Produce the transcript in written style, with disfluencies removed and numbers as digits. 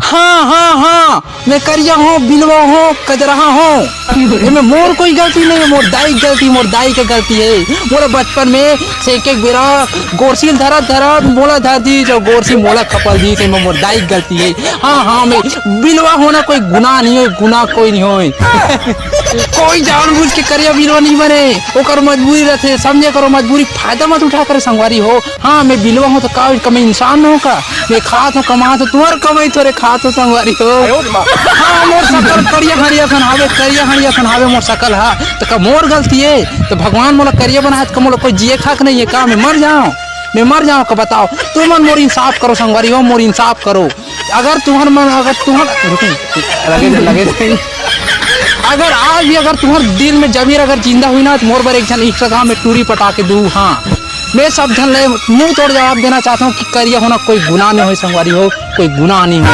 हाँ हाँ हाँ, मैं करिया हूँ, बिलवा हूँ, कजरहा हूँ। इसमें मोर कोई गलती नहीं है, मोर दाई की गलती, मोर दाई की गलती है। मोला बचपन में से एक बेरा गोरसी धरा धरा मोला धर दी, जो गोरसी मोला खपल दी, इसमें मोर दाई की गलती है। हाँ हाँ, मैं बिलवा होना कोई गुनाह नहीं हो, गुनाह कोई नहीं हो। कोई जानबूझ के करिया बिलवा नहीं बने, ओकर मजबूरी रहते, समझे करो मजबूरी, फायदा मत उठा कर संगवारी हो। हाँ, मैं बिलवा हूँ तो का मैं इंसान हो का, मैं खात हूँ कमा तो तुम्हार कमाई थोड़े खात हो संगवारी हो। हाँ, मोर सकल करिया हरिया खन हावे, करिया हरिया खन हावे मोर सकल। हाँ तो का मोर गलती है तो भगवान मोला करिया बनाए तो मोला कोई जिए खाक नहीं है का, मैं मर जाऊँ, मैं मर जाऊँ का बताओ। तुम मन मोर इंसाफ करो संगवारी हो, मोर इंसाफ करो। अगर तुम्हार मन, अगर तुम्हार लगे अगर आज भी अगर तुम्हार दिल में जमीर अगर जिंदा हुई ना तो मोर बार एक जन इंस्टाग्राम में टूरी पटा के दू। हाँ, मैं सब जन ले मुंह तोड़ जवाब देना चाहता हूँ कि करिया होना कोई गुनाह नहीं हो संगवारी हो, कोई गुनाह नहीं हो।